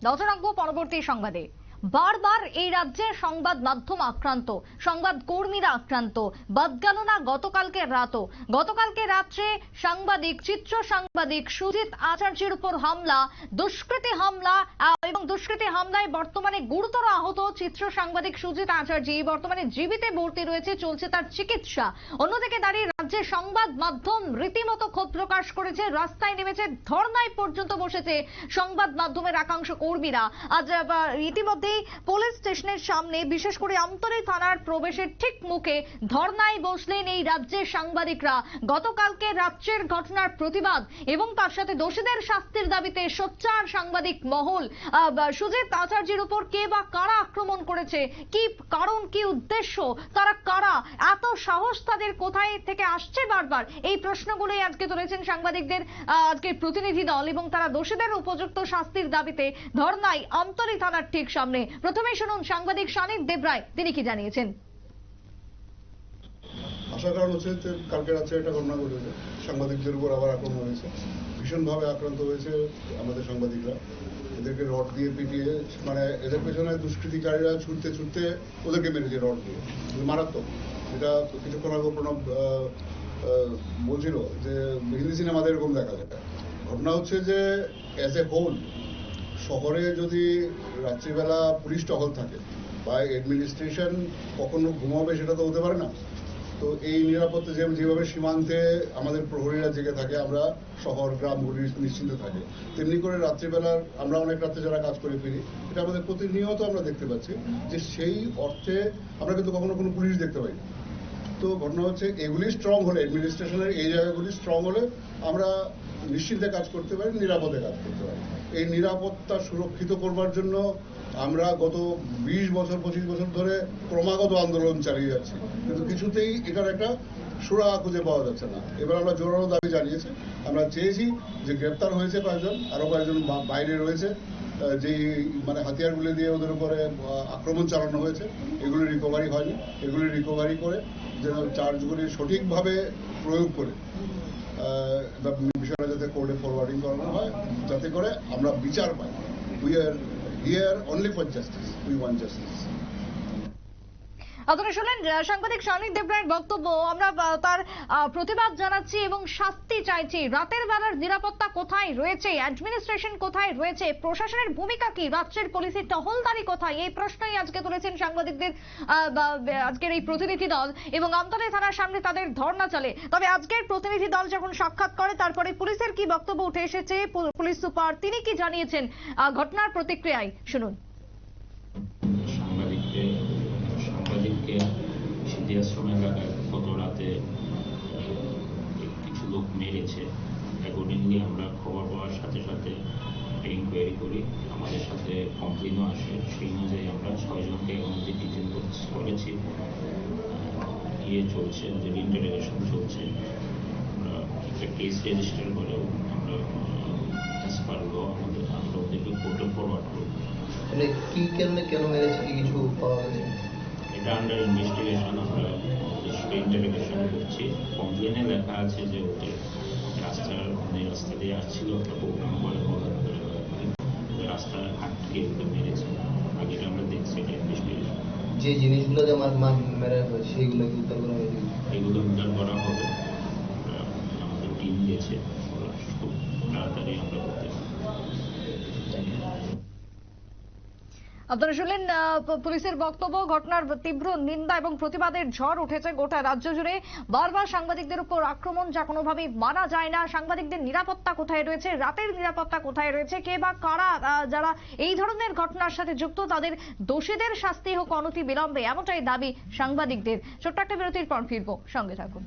নজর রাখবো পরবর্তী সংবাদে। বারবার এই রাজ্যে সংবাদ মাধ্যম আক্রান্ত, সংবাদ কর্মীরা আক্রান্ত। বাদ গেল না গতকালকে রাত্রে সাংবাদিক, চিত্র সাংবাদিক সুজিত আচার্যের উপর হামলা, দুষ্কৃতী হামলা এবং দুষ্কৃতী হামলায় বর্তমানে গুরুতর আহত চিত্র সাংবাদিক সুজিত আচার্য বর্তমানে জীবিতে ভর্তি রয়েছে, চলছে তার চিকিৎসা। অন্যদিকে দাঁড়িয়ে রাজ্যের সংবাদ মাধ্যম রীতিমতো ক্ষোভ প্রকাশ করেছে, রাস্তায় নেমেছে, ধর্নায় পর্যন্ত বসেছে সংবাদ মাধ্যমের একাংশ কর্মীরা। আজ ইতিমধ্যে পুলিশ স্টেশনের সামনে, বিশেষ করে আমতলী থানার প্রবেশের ঠিক মুখে ধর্নায় বসলেন এই রাজ্যের সাংবাদিকরা। গতকালকে রাত্রের ঘটনার প্রতিবাদ এবং তার সাথে দোষীদের শাস্তির দাবিতে সোচ্চার সাংবাদিক মহল। সুজিত আচার্যের উপর কে বা কারা আক্রমণ করেছে, কি কারণ, কি উদ্দেশ্য, তারা কারা, এত সাহস তাদের কোথায় থেকে আসছে, বারবার এই প্রশ্নগুলোই আজকে তুলেছেন সাংবাদিকদের আজকের প্রতিনিধি দল এবং তারা দোষীদের উপযুক্ত শাস্তির দাবিতে ধর্নায় আমতলী থানার ঠিক সামনে। প্রথমে শুনুন সাংবাদিক শানিক দেবরায়, তিনি কি জানিয়েছেন। আশা কারণ হচ্ছে যে কালকে রাত্রে একটা ঘটনা ঘটেছে, সাংবাদিকদের উপর আবার আক্রমণ হয়েছে, ভীষণভাবে আক্রান্ত হয়েছে আমাদের সাংবাদিকরা। এদেরকে রড দিয়ে পিটিয়ে, মানে এদের পেছনে দুষ্কৃতিকারীরা ছুটতে ছুটতে ওদেরকে মেরেছে রড দিয়ে, মারাত্মক। এটা কিছুক্ষণ আগে প্রণব বলছিল যে হিন্দি সিনেমাতে এরকম দেখা যায়। ঘটনা হচ্ছে যে অ্যাজ এ হোল শহরে যদি রাত্রিবেলা পুলিশ টহল থাকে বা অ্যাডমিনিস্ট্রেশন কখনো ঘুমাবে, সেটা তো হতে পারে না। তো এই নিরাপত্তা যেভাবে সীমান্তে আমাদের প্রহরীরা জেগে থাকে, আমরা শহর গ্রামগুলি নিশ্চিন্ত থাকে, তেমনি করে রাত্রিবেলার আমরা অনেক রাত্রে যারা কাজ করে ফিরি, এটা আমাদের প্রতিনিয়ত আমরা দেখতে পাচ্ছি যে সেই অর্থে আমরা কিন্তু কখনো কোনো পুলিশ দেখতে পাই না। তো ঘটনা হচ্ছে এগুলি স্ট্রং হলে, অ্যাডমিনিস্ট্রেশনের এই জায়গাগুলি স্ট্রং হলে আমরা নিশ্চিন্তে কাজ করতে পারি, নিরাপদে কাজ করতে পারি। এই নিরাপত্তা সুরক্ষিত করবার জন্য আমরা গত 20 বছর 25 বছর ধরে ক্রমাগত আন্দোলন চালিয়ে যাচ্ছি, কিন্তু কিছুতেই এটার একটা সুরাহা খুঁজে পাওয়া যাচ্ছে না। এবার আমরা জোরালো দাবি জানিয়েছি, আমরা চেয়েছি যে গ্রেপ্তার হয়েছে কয়েকজন, আরো কয়েকজন বাইরে রয়েছে, যে মানে হাতিয়ারগুলি দিয়ে ওদের উপরে আক্রমণ চালানো হয়েছে, এগুলি রিকভারি হয়নি। এগুলি রিকভারি করে যেন চার্জগুলি সঠিকভাবে প্রয়োগ করে বিষয়টা যাতে কোর্টে ফরওয়ার্ডিং করানো হয়, যাতে করে আমরা বিচার পাই। We are here only for justice, we want justice. আপনারা শুনলেন সাংবাদিক শানিক দেবরায়ের বক্তব্য। আমরা তার প্রতিবাদ জানাচ্ছি এবং শাস্তি চাইছি। রাতের বেলার নিরাপত্তা কোথায় রয়েছে, অ্যাডমিনিস্ট্রেশন কোথায় রয়েছে, প্রশাসনের ভূমিকা কি, রাত্রের পুলিশের টহলদারি কোথায়, এই প্রশ্নই আজকে তুলেছেন সাংবাদিকদের আজকের এই প্রতিনিধি দল এবং আমতলী থানার সামনে তাদের ধর্ণা চলে। তবে আজকের প্রতিনিধি দল যখন সাক্ষাৎ করে, তারপরে পুলিশের কি বক্তব্য উঠে এসেছে, পুলিশ সুপার তিনি কি জানিয়েছেন ঘটনার প্রতিক্রিয়ায় শুনুন। সাংবাদিককে সিদ্ধি আশ্রম এলাকায় গত রাতে কিছু লোক মেরেছে। অ্যাকর্ডিংলি আমরা খবর পাওয়ার সাথে সাথে ইনকোয়ারি করি, আমাদের সাথে কমপ্লেনও আসে। সেই অনুযায়ী আমরা 6 জনকে আমাদের ডিটেইন করেছি, চলছে, ওদের ইন্টারোগেশন চলছে। আমরা একটা কেস রেজিস্টার করে আমরা অ্যাজ পার ল আমরা ওদেরকে কোর্টে ফরওয়ার্ড করব। কি কারণে কেন মেরেছে কি কিছু পাওয়া গেছে? এটা আন্ডার ইনভেস্টিগেশন, আমরা ওদের সাথে ইন্টারোগেশন করছি। কমপ্লেনে লেখা আছে যে ওদের রাস্তা দিয়ে আসছিল, একটা প্রোগ্রাম করে রাস্তা আটকে ওকে মেরেছে। আগেটা আমরা দেখছি এটা ইনভেস্টিগেশন। যে জিনিসগুলো যে মেরা হয় সেইগুলো উদ্ধার করা হয়েছে, এগুলো উদ্ধার করা হবে। আমাদের টিম গেছে, খুব তাড়াতাড়ি আমরা করতে পারি। আপনারা শুনলেন পুলিশের বক্তব্য। ঘটনার তীব্র নিন্দা এবং প্রতিবাদের ঝড় উঠেছে গোটা রাজ্য জুড়ে। বারবার সাংবাদিকদের উপর আক্রমণ, যা কোনোভাবেই মানা যায় না। সাংবাদিকদের নিরাপত্তা কোথায় রয়েছে, রাতের নিরাপত্তা কোথায় রয়েছে, কে বা কারা যারা এই ধরনের ঘটনার সাথে যুক্ত, তাদের দোষীদের শাস্তি হোক অনতি বিলম্বে, এমনটাই দাবি সাংবাদিকদের। ছোট্ট একটা বিরতির পর ফিরবো, সঙ্গে থাকুন।